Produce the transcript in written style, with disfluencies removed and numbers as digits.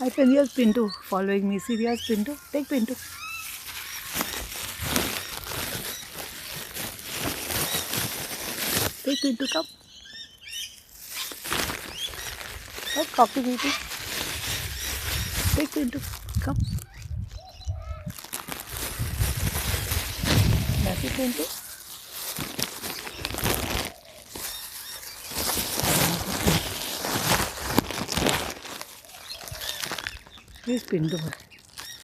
I can hear Pinto following me. Serious Pinto? Take Pinto. Take Pinto, come. Oh, coffee baby. Take Pinto, come. That's it, Pinto. Here's Pinto.